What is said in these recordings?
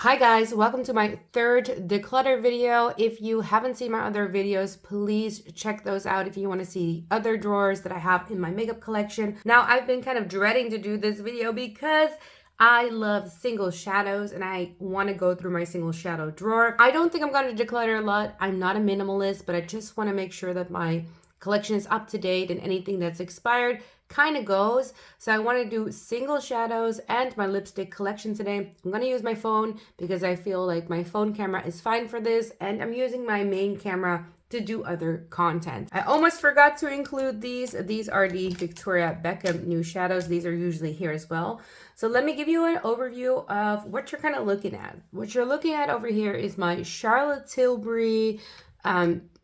Hi guys, welcome to my third declutter video. If you haven't seen my other videos, please check those out if you want to see other drawers that I have in my makeup collection. Now, I've been kind of dreading to do this video because I love single shadows and I want to go through my single shadow drawer. I don't think I'm going to declutter a lot. I'm not a minimalist, but I just want to make sure that my collection is up to date and anything that's expired kind of goes. So I want to do single shadows and my lipstick collection today. I'm going to use my phone because I feel like my phone camera is fine for this, and I'm using my main camera to do other content. I almost forgot to include these. These are the Victoria Beckham new shadows. These are usually here as well. So let me give you an overview of what you're kind of looking at. What you're looking at over here is my Charlotte Tilbury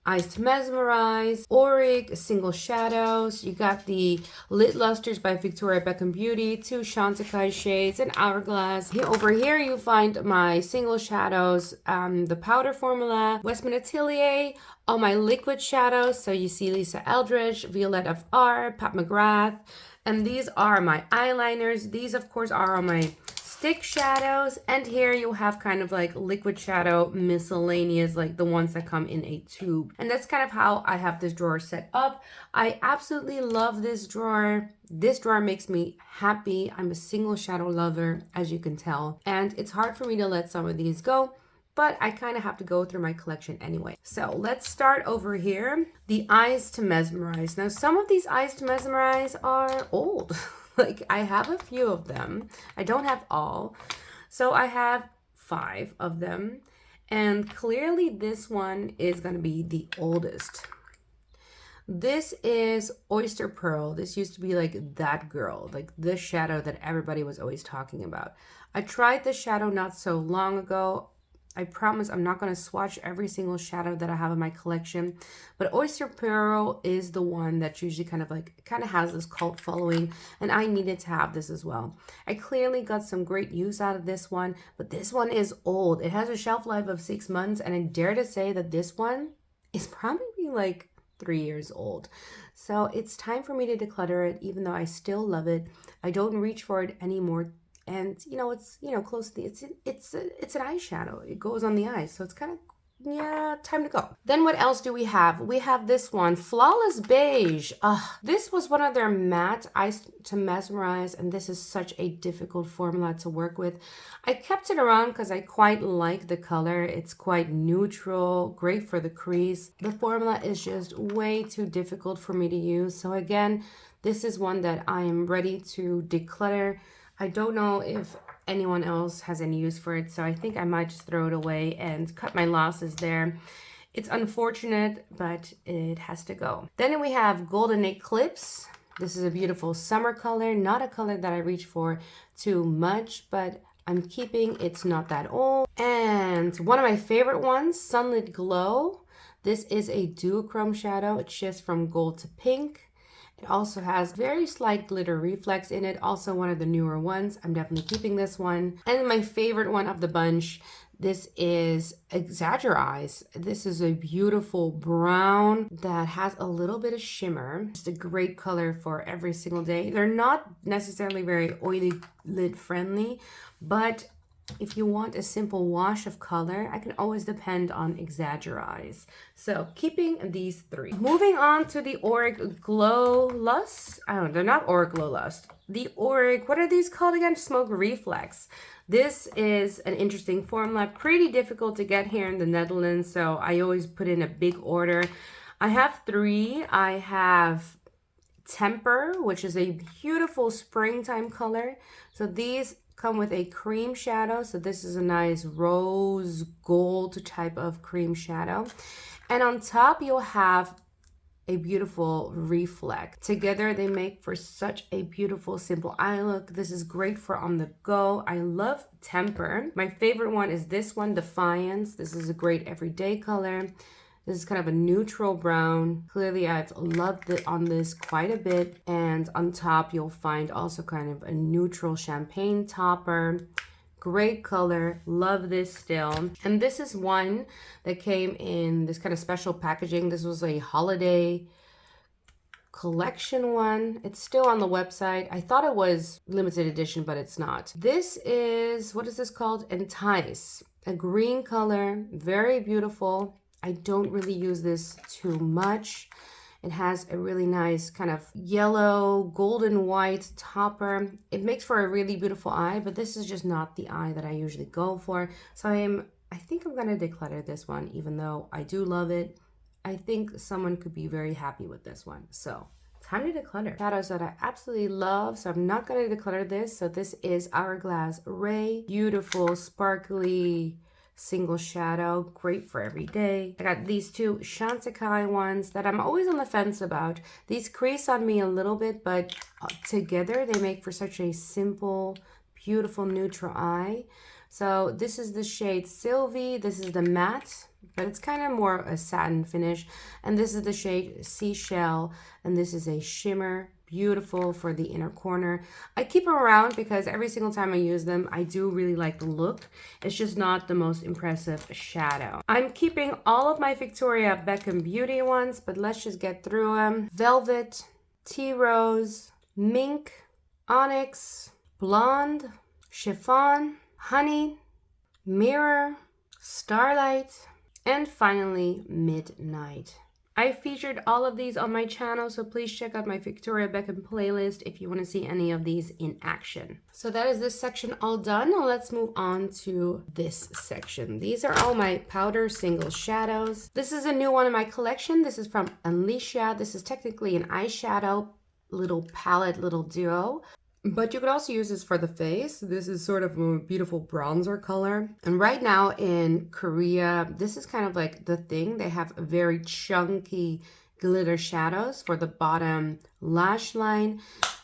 Eyes to Mesmerize, Auric, Single Shadows. You got the Lit Lusters by Victoria Beckham Beauty, 2 Chantecaille shades, and Hourglass. Over here you find my Single Shadows, the powder formula, Westman Atelier, all my liquid shadows. So you see Lisa Eldridge, Violette of R, Pat McGrath. And these are my eyeliners. These, of course, are on my stick shadows, and here you'll have kind of like liquid shadow miscellaneous, like the ones that come in a tube. And that's kind of how I have this drawer set up. I absolutely love this drawer. This drawer makes me happy. I'm a single shadow lover, as you can tell, and it's hard for me to let some of these go, but I kind of have to go through my collection anyway. So let's start over here. The Eyes to Mesmerize. Now, some of these Eyes to Mesmerize are old. Like, I have a few of them. I don't have all. So I have 5 of them. And clearly this one is going to be the oldest. This is Oyster Pearl. This used to be like that girl, like the shadow that everybody was always talking about. I tried this shadow not so long ago. I promise I'm not going to swatch every single shadow that I have in my collection, but Oyster Pearl is the one that usually kind of has this cult following, and I needed to have this as well. I clearly got some great use out of this one, but this one is old. It has a shelf life of 6 months, and I dare to say that this one is probably like 3 years old. So it's time for me to declutter it, even though I still love it. I don't reach for it anymore. And it's close to it's an eyeshadow. It goes on the eyes, so it's kind of time to go. Then what else do we have? We have this one, Flawless Beige. This was one of their matte Eyes to Mesmerize, and this is such a difficult formula to work with. I kept it around because I quite like the color. It's quite neutral, great for the crease. The formula is just way too difficult for me to use. So again, this is one that I am ready to declutter. I don't know if anyone else has any use for it, so I think I might just throw it away and cut my losses there. It's unfortunate, but it has to go. Then we have Golden Eclipse. This is a beautiful summer color, not a color that I reach for too much, but I'm keeping. It's not that old. And one of my favorite ones, Sunlit Glow. This is a duochrome shadow. It shifts from gold to pink. It also has very slight glitter reflex in it, also one of the newer ones. I'm definitely keeping this one. And my favorite one of the bunch, this is Exaggerize. This is a beautiful brown that has a little bit of shimmer. Just a great color for every single day. They're not necessarily very oily lid friendly, but if you want a simple wash of color, I can always depend on Exaggerize. So keeping these 3. Moving on to the Auric Glow Lust. I don't know, they're not Auric Glow Lust. The Auric, what are these called again? Smoke Reflex. This is an interesting formula, pretty difficult to get here in the Netherlands, so I always put in a big order. I have 3. I have Temper, which is a beautiful springtime color. So these come with a cream shadow. So this is a nice rose gold type of cream shadow. And on top, you'll have a beautiful Reflect. Together, they make for such a beautiful, simple eye look. This is great for on the go. I love Temper. My favorite one is this one, Defiance. This is a great everyday color. This is kind of a neutral brown. Clearly, I've loved it on this quite a bit. And on top, you'll find also kind of a neutral champagne topper. Great color. Love this still. And this is one that came in this kind of special packaging. This was a holiday collection one. It's still on the website. I thought it was limited edition, but it's not. This is, what is this called? Entice. A green color, very beautiful. I don't really use this too much. It has a really nice kind of yellow, golden white topper. It makes for a really beautiful eye, but this is just not the eye that I usually go for. So I think I'm gonna declutter this one, even though I do love it. I think someone could be very happy with this one. So time to declutter. Shadows that I absolutely love, so I'm not gonna declutter this. So this is Hourglass Ray. Beautiful, sparkly, single shadow, great for every day. I got these two Chantecaille ones that I'm always on the fence about. These crease on me a little bit, but together they make for such a simple, beautiful neutral eye. So this is the shade Sylvie. This is the matte, but it's kind of more a satin finish. And this is the shade Seashell, and this is a shimmer. Beautiful for the inner corner. I keep them around because every single time I use them, I do really like the look. It's just not the most impressive shadow. I'm keeping all of my Victoria Beckham Beauty ones, but let's just get through them. Velvet, Tea Rose, Mink, Onyx, Blonde, Chiffon, Honey, Mirror, Starlight, and finally Midnight. I featured all of these on my channel, so please check out my Victoria Beckham playlist if you want to see any of these in action. So that is this section all done. Now let's move on to this section. These are all my powder single shadows. This is a new one in my collection. This is from Alicia. This is technically an eyeshadow little palette, little duo. But you could also use this for the face. This is sort of a beautiful bronzer color. And right now in Korea, this is kind of like the thing. They have very chunky glitter shadows for the bottom lash line.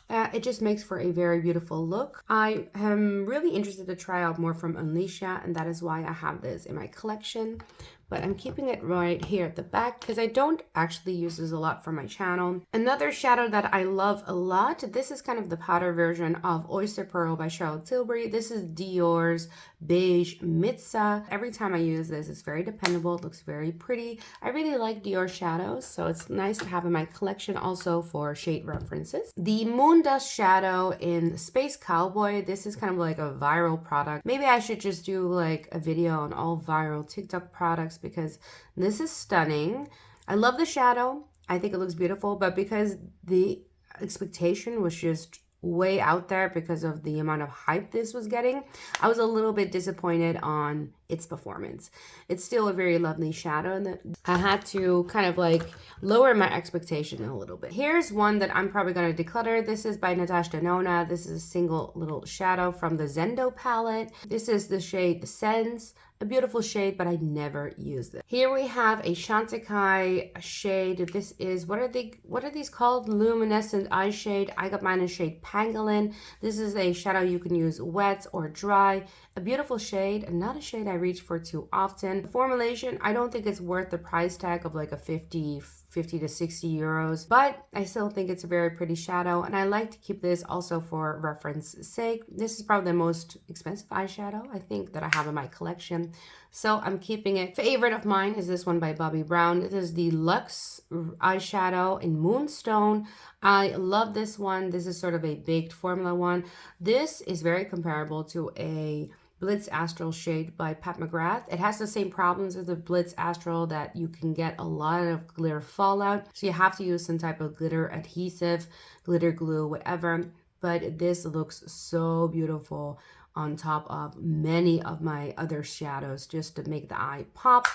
It just makes for a very beautiful look. I am really interested to try out more from Alicia, and that is why I have this in my collection. But I'm keeping it right here at the back because I don't actually use this a lot for my channel. Another shadow that I love a lot, this is kind of the powder version of Oyster Pearl by Charlotte Tilbury. This is Dior's Beige Mitza. Every time I use this, it's very dependable. It looks very pretty. I really like Dior shadows, so it's nice to have in my collection also for shade references. The Moon Dust shadow in Space Cowboy. This is kind of like a viral product. Maybe I should just do like a video on all viral TikTok products, because this is stunning. I love the shadow. I think it looks beautiful, but because the expectation was just way out there because of the amount of hype this was getting, I was a little bit disappointed on its performance. It's still a very lovely shadow, and I had to kind of like lower my expectation a little bit. Here's one that I'm probably going to declutter. This is by Natasha Denona. This is a single little shadow from the Zendo palette. This is the shade Sense. A beautiful shade, but I never used it. Here we have a Chantecaille shade. This is, what are these called? Luminescent eye shade. I got mine in shade Pangolin. This is a shadow you can use wet or dry. A beautiful shade, and not a shade I reach for too often. The formulation, I don't think it's worth the price tag of like a 50 to 60 euros, but I still think it's a very pretty shadow, and I like to keep this also for reference sake. This is probably the most expensive eyeshadow I think that I have in my collection, so I'm keeping it. Favorite of mine is this one by Bobbi Brown. This is the Luxe eyeshadow in Moonstone. I love this one. This is sort of a baked formula one. This is very comparable to a Blitz Astral shade by Pat McGrath. It has the same problems as the Blitz Astral, that you can get a lot of glitter fallout. So you have to use some type of glitter adhesive, glitter glue, whatever. But this looks so beautiful on top of many of my other shadows, just to make the eye pop.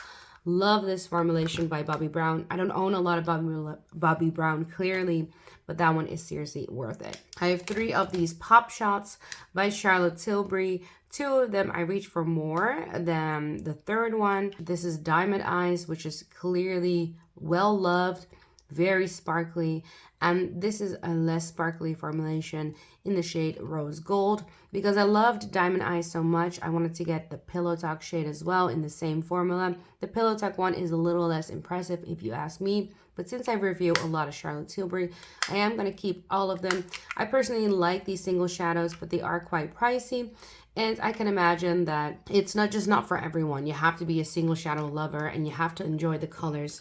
Love this formulation by Bobbi Brown. I don't own a lot of Bobbi Brown, clearly, but that one is seriously worth it. I have 3 of these Pop Shots by Charlotte Tilbury. 2 of them I reach for more than the third one. This is Diamond Eyes, which is clearly well loved, very sparkly, and this is a less sparkly formulation in the shade Rose Gold. Because I loved Diamond Eyes so much, I wanted to get the Pillow Talk shade as well in the same formula. The Pillow Talk one is a little less impressive if you ask me, but since I review a lot of Charlotte Tilbury, I am going to keep all of them. I personally like these single shadows, but they are quite pricey. And I can imagine that it's not for everyone. You have to be a single shadow lover, and you have to enjoy the colors.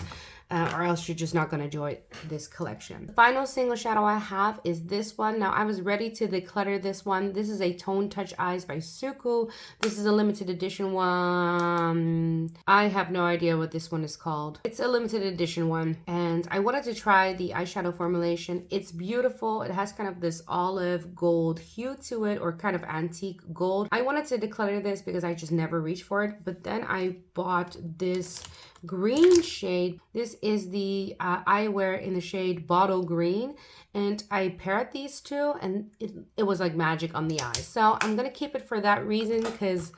or else you're just not going to enjoy this collection. The final single shadow I have is this one. Now I was ready to declutter this one. This is a Tone Touch Eyes by Suku. This is a limited edition one. I have no idea what this one is called. It's a limited edition one, and I wanted to try the eyeshadow formulation. It's beautiful. It has kind of this olive gold hue to it, or kind of antique gold. I wanted to declutter this because I just never reached for it, but then I bought this green shade. This is the eyewear in the shade Bottle Green, and I paired these two, and it was like magic on the eyes. So I'm gonna keep it for that reason, because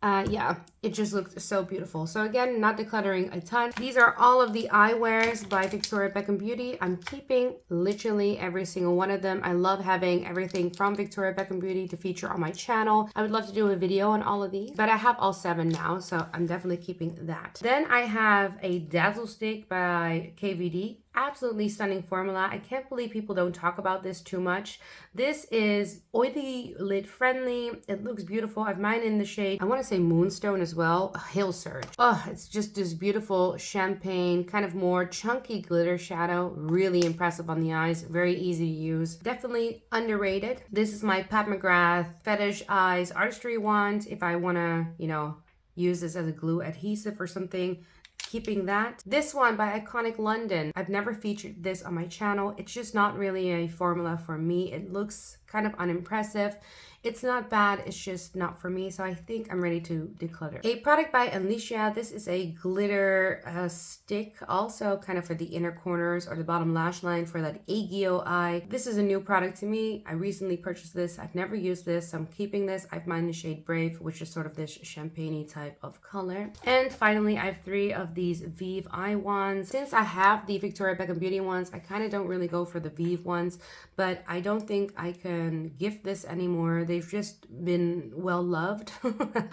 yeah, it just looked so beautiful. So again, not decluttering a ton. These are all of the eyewears by Victoria Beckham Beauty. I'm keeping literally every single one of them. I love having everything from Victoria Beckham Beauty to feature on my channel. I would love to do a video on all of these, but I have all 7 now, so I'm definitely keeping that. Then I have a Dazzle Stick by KVD. Absolutely stunning formula. I can't believe people don't talk about this too much. This is oily lid friendly. It looks beautiful. I have mine in the shade, I want to say Moonstone as well, Hill Surge. Oh, it's just this beautiful champagne, kind of more chunky glitter shadow. Really impressive on the eyes. Very easy to use. Definitely underrated. This is my Pat McGrath Fetish Eyes Artistry wand. If I want to, you know, use this as a glue adhesive or something, keeping that. This one by Iconic London. I've never featured this on my channel. It's just not really a formula for me. It looks kind of unimpressive. It's not bad, it's just not for me, so I think I'm ready to declutter. A product by Alicia. This is a glitter stick, also kind of for the inner corners or the bottom lash line for that Agio eye. This is a new product to me. I recently purchased this. I've never used this, so I'm keeping this. I've mine the shade Brave, which is sort of this champagne-y type of color. And finally, I have 3 of these Vive eye wands. Since I have the Victoria Beckham Beauty ones, I kind of don't really go for the Vive ones, but I don't think I can gift this anymore. They've just been well loved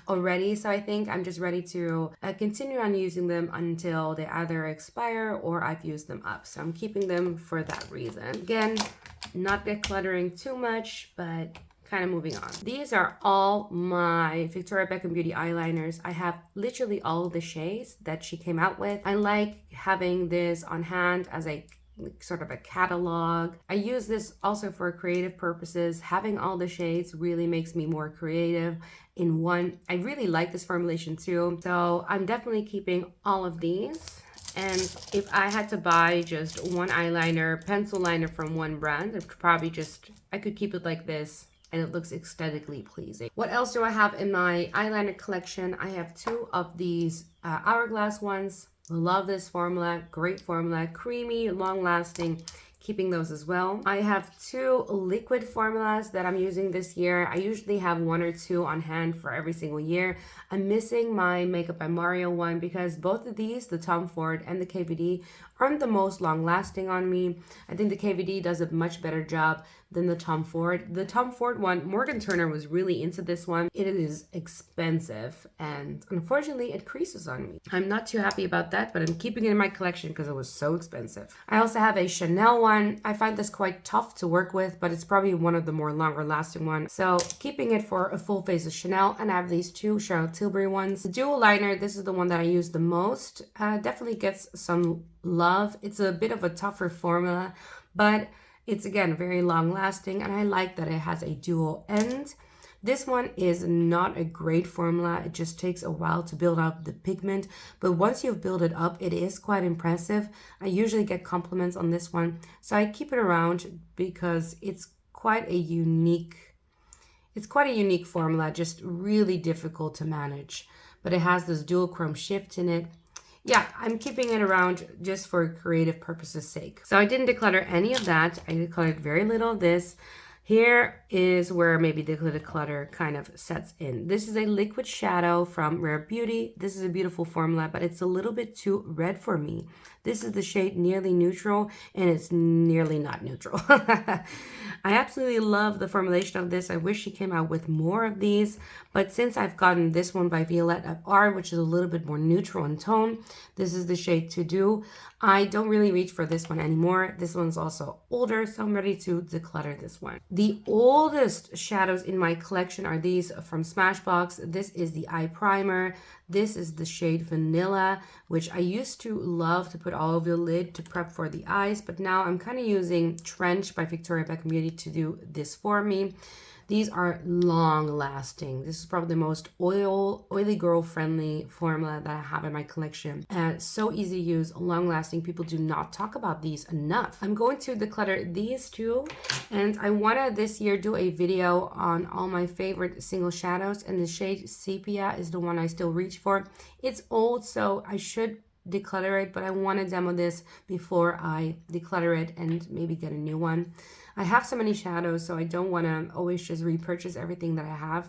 already, so I think I'm just ready to continue on using them until they either expire or I've used them up. So I'm keeping them for that reason. Again, not decluttering too much, but kind of moving on. These are all my Victoria Beckham Beauty eyeliners. I have literally all the shades that she came out with. I like having this on hand as a sort of a catalog. I use this also for creative purposes. Having all the shades really makes me more creative in one. I really like this formulation too, so I'm definitely keeping all of these. And if I had to buy just one eyeliner, pencil liner from one brand, I could keep it like this, and it looks aesthetically pleasing. What else do I have in my eyeliner collection? I have 2 of these Hourglass ones. Love this formula. Great formula. Creamy, long lasting. Keeping those as well. I have 2 liquid formulas that I'm using this year. I usually have 1 or 2 on hand for every single year. I'm missing my Makeup by Mario one because both of these, the Tom Ford and the KVD, aren't the most long lasting on me. I think the KVD does a much better job than the Tom Ford. The Tom Ford one, Morgan Turner was really into this one. It is expensive and unfortunately it creases on me. I'm not too happy about that, but I'm keeping it in my collection because it was so expensive. I also have a Chanel one. I find this quite tough to work with, but it's probably one of the more longer lasting ones. So keeping it for a full face of Chanel, and I have these 2 Charlotte Tilbury ones. The dual liner, this is the one that I use the most. Definitely gets some love. It's a bit of a tougher formula, but it's again very long lasting, and I like that it has a dual end. This one is not a great formula. It just takes a while to build up the pigment, but once you've built it up, it is quite impressive. I usually get compliments on this one, so I keep it around because it's quite a unique formula, just really difficult to manage, but it has this dual chrome shift in it. Yeah, I'm keeping it around just for creative purposes sake. So I didn't declutter any of that. I decluttered very little of this. Here is where maybe the declutter kind of sets in. This is a liquid shadow from Rare Beauty. This is a beautiful formula, but it's a little bit too red for me. This is the shade Nearly Neutral, and it's nearly not neutral. I absolutely love the formulation of this. I wish she came out with more of these, but since I've gotten this one by Violette FR, which is a little bit more neutral in tone, this is the shade To Do. I don't really reach for this one anymore. This one's also older, so I'm ready to declutter this one. The oldest shadows in my collection are these from Smashbox. This is the eye primer. This is the shade Vanilla, which I used to love to put all over the lid to prep for the eyes, but now I'm kind of using Trench by Victoria Beckham Beauty to do this for me. These are long lasting. This is probably the most oily girl friendly formula that I have in my collection. So easy to use, long lasting. People do not talk about these enough. I'm going to declutter these two, and I want to this year do a video on all my favorite single shadows, and the shade Sepia is the one I still reach for. It's old, so I should declutter it, but I want to demo this before I declutter it and maybe get a new one. I have so many shadows, so I don't want to always just repurchase everything that I have.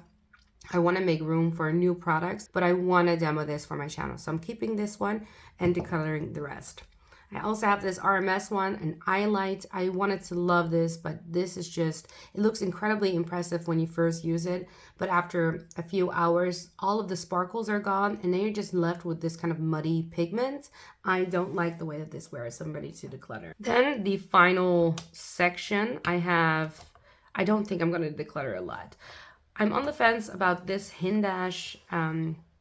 I want to make room for new products, but I want to demo this for my channel. So I'm keeping this one and decluttering the rest. I also have this RMS one, an eye light. I wanted to love this, but this is just, it looks incredibly impressive when you first use it. But after a few hours, all of the sparkles are gone, and then you're just left with this kind of muddy pigment. I don't like the way that this wears, so I'm ready to declutter. Then the final section, I don't think I'm going to declutter a lot. I'm on the fence about this Hindash,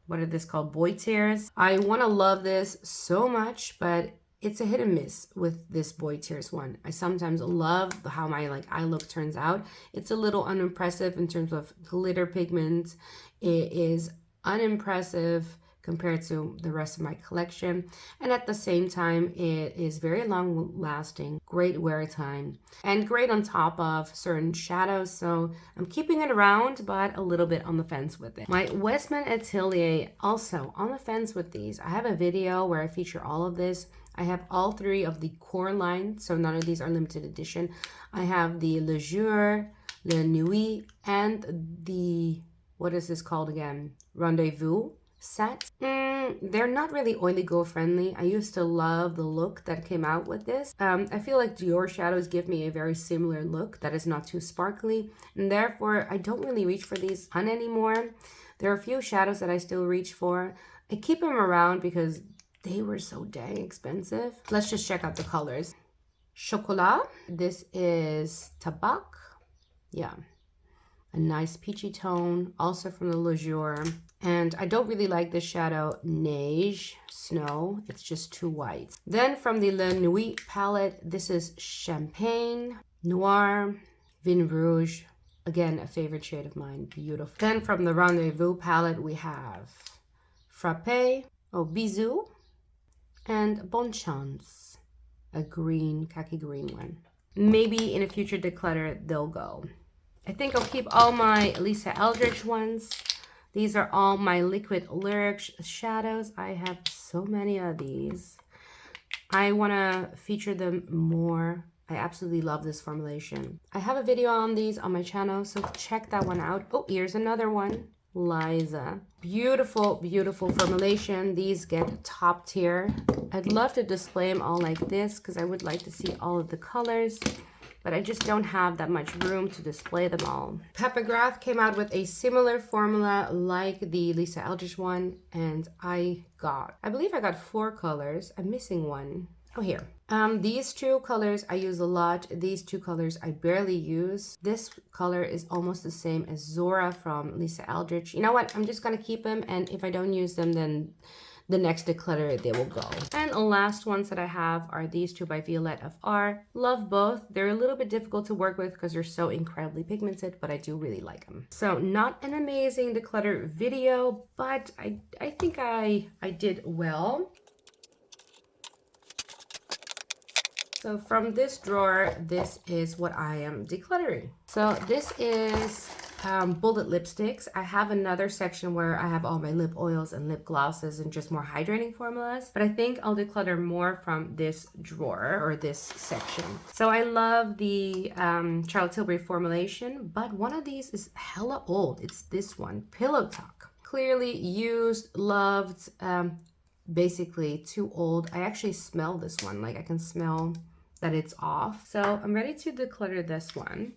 what are this called? Boy Tears. I want to love this so much, but it's a hit and miss with this Boy Tears one. I sometimes love how my eye look turns out. It's a little unimpressive in terms of glitter pigment. It is unimpressive compared to the rest of my collection. And at the same time, it is very long lasting, great wear time, and great on top of certain shadows. So I'm keeping it around, but a little bit on the fence with it. My Westman Atelier, also on the fence with these. I have a video where I feature all of this. I have all three of the core line, so none of these are limited edition. I have the Le Jour, Le Nuit, and the, what is this called again? Rendezvous set. They're not really oily girl friendly. I used to love the look that came out with this. I feel like Dior shadows give me a very similar look that is not too sparkly, and therefore I don't really reach for these on anymore. There are a few shadows that I still reach for. I keep them around because they were so dang expensive. Let's just check out the colors. Chocolat. This is Tabac. Yeah. A nice peachy tone. Also from the Le Jour. And I don't really like this shadow, Neige, Snow. It's just too white. Then from the Le Nuit palette, this is Champagne, Noir, Vin Rouge. Again, a favorite shade of mine. Beautiful. Then from the Rendezvous palette, we have Frappé, Bisou, and Bon Chance, a green, khaki green one. Maybe in a future declutter, they'll go. I think I'll keep all my Lisa Eldridge ones. These are all my liquid lyric shadows. I have so many of these. I want to feature them more. I absolutely love this formulation. I have a video on these on my channel, so check that one out. Oh, here's another one. Liza. Beautiful, beautiful formulation. These get top tier. I'd love to display them all like this because I would like to see all of the colors, but I just don't have that much room to display them all. Peppergrath came out with a similar formula like the Lisa Eldridge one, and I believe I got 4 colors. I'm missing one. Oh, here. These 2 colors I use a lot. These 2 colors I barely use. This color is almost the same as Zora from Lisa Eldridge. You know what? I'm just gonna keep them, and if I don't use them, then the next declutter they will go. And the last ones that I have are these 2 by Violette of R. Love both. They're a little bit difficult to work with because they're so incredibly pigmented, but I do really like them. So not an amazing declutter video, but I think I did well. So from this drawer, this is what I am decluttering. So this is bullet lipsticks. I have another section where I have all my lip oils and lip glosses and just more hydrating formulas, but I think I'll declutter more from this drawer or this section. So I love the Charlotte Tilbury formulation, but one of these is hella old. It's this one, Pillow Talk. Clearly used, loved, basically too old. I actually smell this one. Like I can smell that it's off. So I'm ready to declutter this one.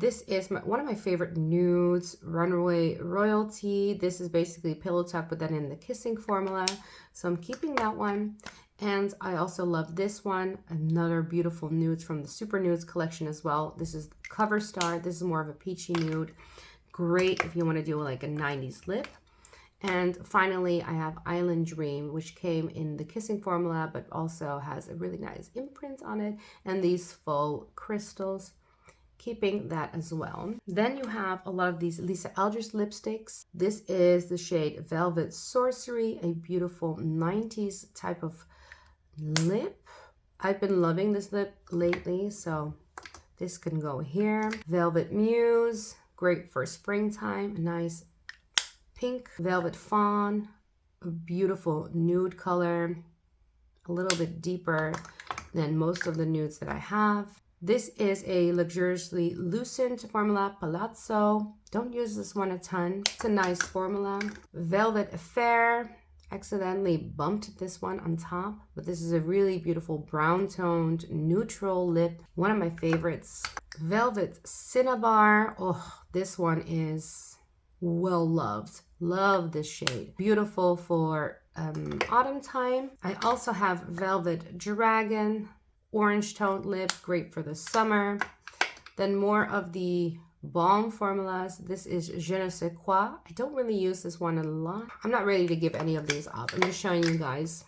This is one of my favorite nudes, Runaway Royalty. This is basically Pillow Talk, but then in the kissing formula. So I'm keeping that one. And I also love this one, another beautiful nudes from the Super Nudes collection as well. This is Cover Star. This is more of a peachy nude. Great if you want to do like a 90s lip. And finally, I have Island Dream, which came in the Kissing formula, but also has a really nice imprint on it. And these faux crystals, keeping that as well. Then you have a lot of these Lisa Eldridge lipsticks. This is the shade Velvet Sorcery, a beautiful 90s type of lip. I've been loving this lip lately, so this can go here. Velvet Muse, great for springtime, a nice pink. Velvet Fawn, a beautiful nude color, a little bit deeper than most of the nudes that I have. This is a luxuriously lucent formula, Palazzo. Don't use this one a ton. It's a nice formula. Velvet Affair. Accidentally bumped this one on top, but this is a really beautiful brown toned neutral lip. One of my favorites. Velvet Cinnabar. Oh, this one is well loved. Love this shade. Beautiful for autumn time. I also have Velvet Dragon, orange toned lip, great for the summer. Then more of the balm formulas. This is Je ne sais quoi. I don't really use this one a lot. I'm not ready to give any of these up. I'm just showing you guys.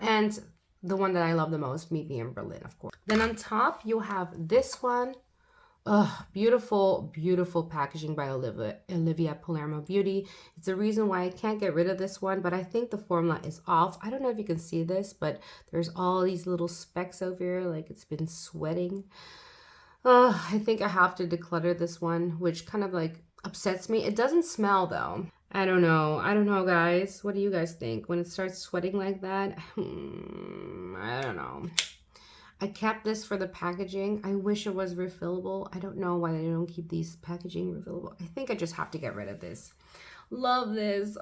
And the one that I love the most, Meet Me in Berlin, of course. Then on top, you have this one. Beautiful, beautiful packaging by Olivia Palermo Beauty. It's the reason why I can't get rid of this one, but I think the formula is off. I don't know if you can see this, but there's all these little specks over here, like it's been sweating. I think I have to declutter this one, which kind of like upsets me. It doesn't smell though. I don't know. I don't know, guys. What do you guys think? When it starts sweating like that? I don't know. I kept this for the packaging. I wish it was refillable. I don't know why they don't keep these packaging refillable. I think I just have to get rid of this. Love this.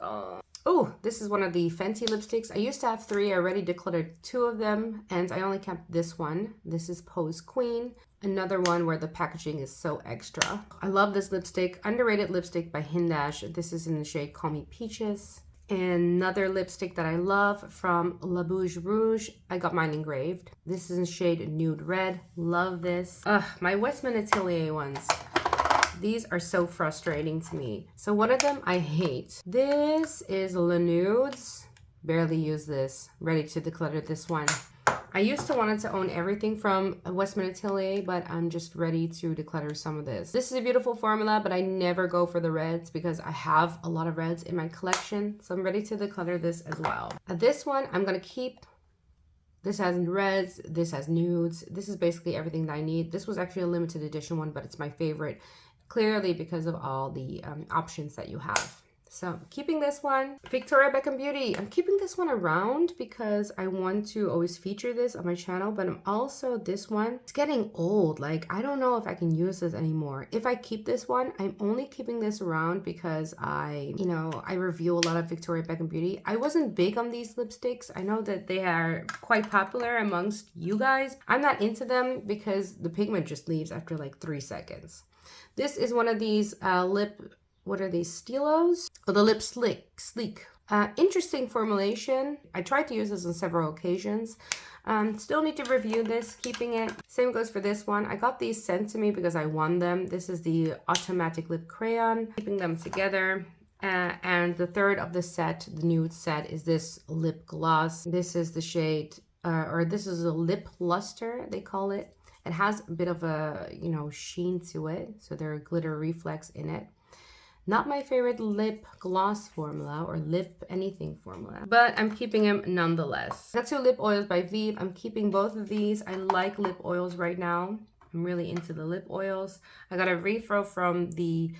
Oh, this is one of the Fenty lipsticks. I used to have 3. I already decluttered 2 of them, and I only kept this one. This is Pose Queen. Another one where the packaging is so extra. I love this lipstick. Underrated lipstick by Hindash. This is in the shade Call Me Peaches. Another lipstick that I love from La Bouge Rouge. I got mine engraved. This is in shade Nude Red. Love this. My Westman Atelier ones. These are so frustrating to me. So one of them I hate. This is Le Nudes. Barely use this. Ready to declutter this one. I used to want to own everything from Westman Atelier, but I'm just ready to declutter some of this. This is a beautiful formula, but I never go for the reds because I have a lot of reds in my collection. So I'm ready to declutter this as well. This one, I'm going to keep. This has reds, this has nudes. This is basically everything that I need. This was actually a limited edition one, but it's my favorite, clearly because of all the options that you have. So keeping this one. Victoria Beckham Beauty. I'm keeping this one around because I want to always feature this on my channel, but I'm also this one. It's getting old. Like, I don't know if I can use this anymore. If I keep this one, I'm only keeping this around because I review a lot of Victoria Beckham Beauty. I wasn't big on these lipsticks. I know that they are quite popular amongst you guys. I'm not into them because the pigment just leaves after like 3 seconds. This is one of these what are these, Stilos? Oh, the Lip Sleek. Interesting formulation. I tried to use this on several occasions. Still need to review this, keeping it. Same goes for this one. I got these sent to me because I won them. This is the Automatic Lip Crayon. Keeping them together. And the third of the set, the nude set, is this lip gloss. This is the shade, or this is a lip luster, they call it. It has a bit of a, sheen to it. So there are glitter reflex in it. Not my favorite lip gloss formula or lip anything formula, but I'm keeping them nonetheless. I got 2 lip oils by Vive. I'm keeping both of these. I like lip oils right now. I'm really into the lip oils. I got a refill from the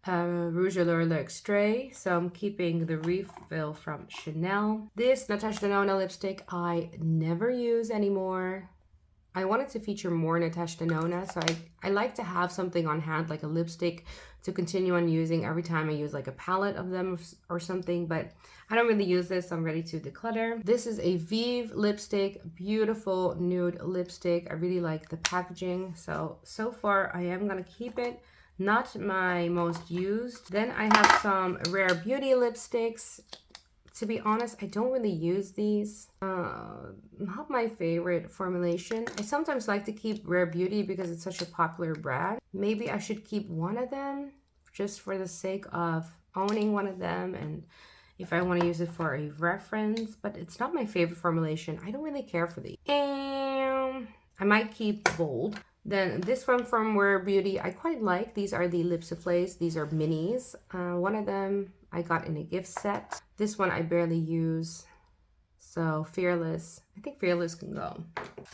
Rouge à Lèvres Extrait, so I'm keeping the refill from Chanel. This Natasha Denona lipstick I never use anymore. I wanted to feature more Natasha Denona, so I like to have something on hand, like a lipstick, to continue on using every time I use like a palette of them or something, but I don't really use this, so I'm ready to declutter. This is a Vive lipstick, beautiful nude lipstick. I really like the packaging, so far I am gonna keep it. Not my most used. Then I have some Rare Beauty lipsticks To be honest, I don't really use these. Not my favorite formulation. I sometimes like to keep Rare Beauty because it's such a popular brand. Maybe I should keep one of them just for the sake of owning one of them and if I want to use it for a reference, but it's not my favorite formulation. I don't really care for these. And I might keep Bold. Then this one from Rare Beauty, I quite like. These are the lip soufflés. These are minis. One of them I got in a gift set. This one I barely use. So Fearless, I think Fearless can go.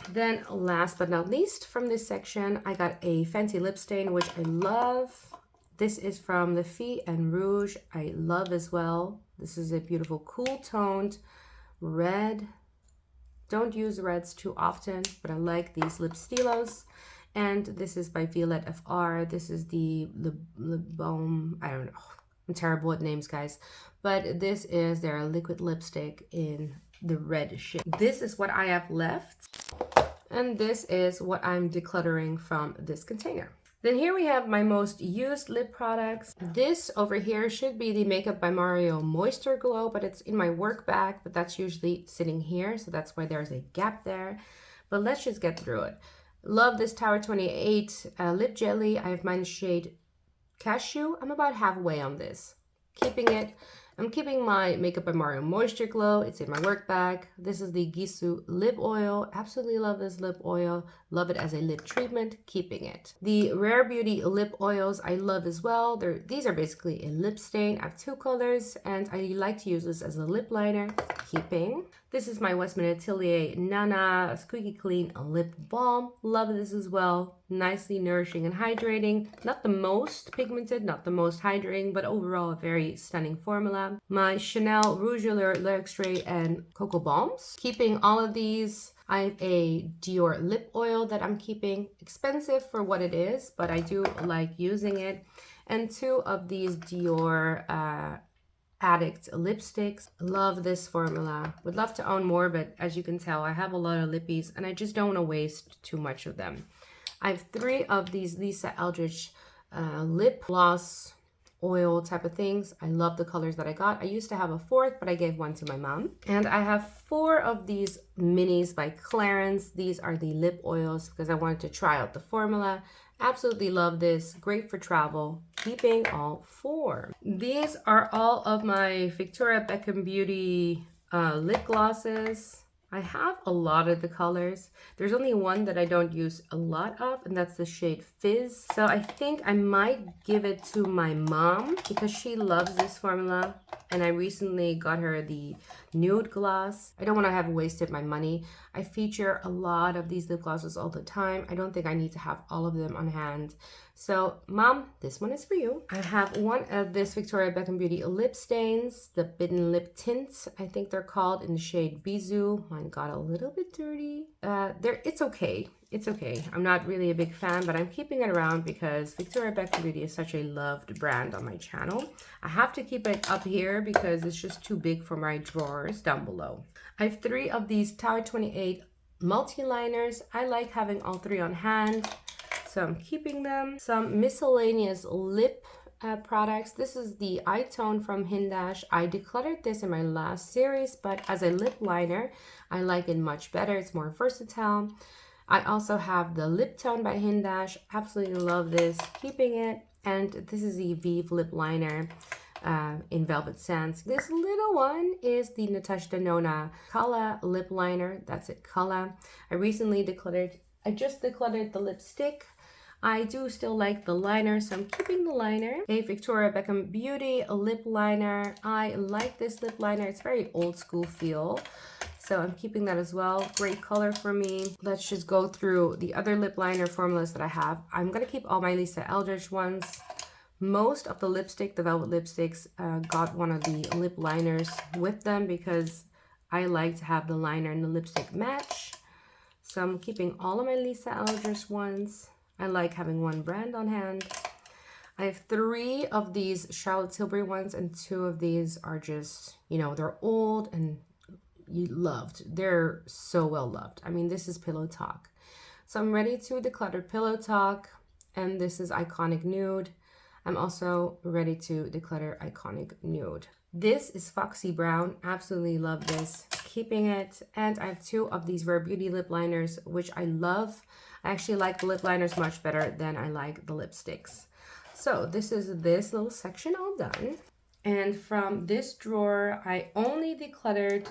Then last but not least from this section, I got a Fenty lip stain, which I love. This is from the Fille and Rouge. I love as well. This is a beautiful cool toned red. Don't use reds too often, but I like these lip stilos. And this is by REPHR. This is the Balm, I don't know. I'm terrible at names, guys. But this is their liquid lipstick in the red shade. This is what I have left. And this is what I'm decluttering from this container. Then here we have my most used lip products. This over here should be the Makeup by Mario Moisture Glow, but it's in my work bag, but that's usually sitting here. So that's why there's a gap there. But let's just get through it. Love this Tower 28 lip jelly. I have mine shade Cashew. I'm about halfway on this. Keeping it. I'm keeping my Makeup by Mario Moisture Glow. It's in my work bag. This is the Gisou lip oil. Absolutely love this lip oil. Love it as a lip treatment. Keeping it. The Rare Beauty lip oils I love as well. These are basically a lip stain. I have two colors and I like to use this as a lip liner. Keeping. This is my Westman Atelier Nana Squeaky Clean Lip Balm. Love this as well. Nicely nourishing and hydrating. Not the most pigmented, not the most hydrating, but overall a very stunning formula. My Chanel Rouge L'Extrait and Cocoa Balms. Keeping all of these. I have a Dior lip oil that I'm keeping. Expensive for what it is, but I do like using it. And two of these Dior Addict lipsticks. Love this formula. Would love to own more, but as you can tell, I have a lot of lippies and I just don't want to waste too much of them. I have three of these Lisa Eldridge lip gloss oil type of things. I love the colors that I got. I used to have a fourth, but I gave one to my mom. And I have four of these minis by Clarins. These are the lip oils because I wanted to try out the formula. Absolutely love this. Great for travel. Keeping all four. These are all of my Victoria Beckham Beauty lip glosses. I have a lot of the colors. There's only one that I don't use a lot of, and that's the shade Fizz. So I think I might give it to my mom because she loves this formula. And I recently got her the nude gloss. I don't want to have wasted my money. I feature a lot of these lip glosses all the time. I don't think I need to have all of them on hand. So mom, this one is for you. I have one of this Victoria Beckham Beauty lip stains, the Bitten Lip Tints, I think they're called, in the shade Bisou. Mine got a little bit dirty. It's okay. It's okay. I'm not really a big fan, but I'm keeping it around because Victoria Beckham Beauty is such a loved brand on my channel. I have to keep it up here because it's just too big for my drawers down below. I have three of these Tower 28 multi-liners. I like having all three on hand, so I'm keeping them. Some miscellaneous lip products. This is the Eye Tone from Hindash. I decluttered this in my last series, but as a lip liner, I like it much better. It's more versatile. I also have the Lip Tone by Hindash. Absolutely love this. Keeping it. And this is the Vive lip liner in Velvet Sands. This little one is the Natasha Denona Kala lip liner. That's it, Kala. I recently decluttered. I just decluttered the lipstick. I do still like the liner, so I'm keeping the liner. A Victoria Beckham Beauty lip liner. I like this lip liner. It's very old school feel. So I'm keeping that as well. Great color for me. Let's just go through the other lip liner formulas that I have. I'm going to keep all my Lisa Eldridge ones. Most of the lipstick, the velvet lipsticks, got one of the lip liners with them because I like to have the liner and the lipstick match. So I'm keeping all of my Lisa Eldridge ones. I like having one brand on hand. I have three of these Charlotte Tilbury ones, and two of these are just, you know, they're old and loved. They're so well loved. I mean, this is Pillow Talk. So I'm ready to declutter Pillow Talk, and this is Iconic Nude. I'm also ready to declutter Iconic Nude. This is Foxy Brown. Absolutely love this. Keeping it. And I have 2 of these Rare Beauty lip liners, which I love. I actually like the lip liners much better than I like the lipsticks. So this is this little section all done. And from this drawer, I only decluttered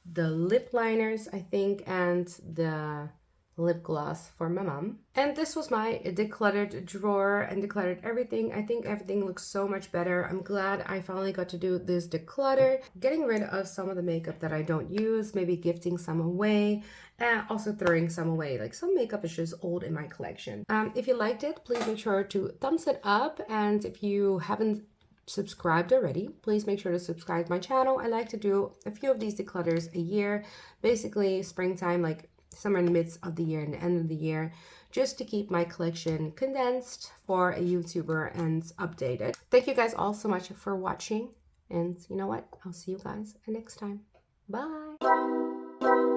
the lip liners, I think, and the lip gloss for my mom. And this was my decluttered drawer and decluttered everything. I think everything looks so much better. I'm glad I finally got to do this declutter, getting rid of some of the makeup that I don't use, maybe gifting some away, and also throwing some away. Like, some makeup is just old in my collection. If you liked it, please make sure to thumbs it up, and if you haven't subscribed already, please make sure to subscribe to my channel. I like to do a few of these declutters a year, basically springtime, like somewhere in the midst of the year and the end of the year, just to keep my collection condensed for a YouTuber and updated. Thank you guys all so much for watching, and you know what, I'll see you guys next time. Bye.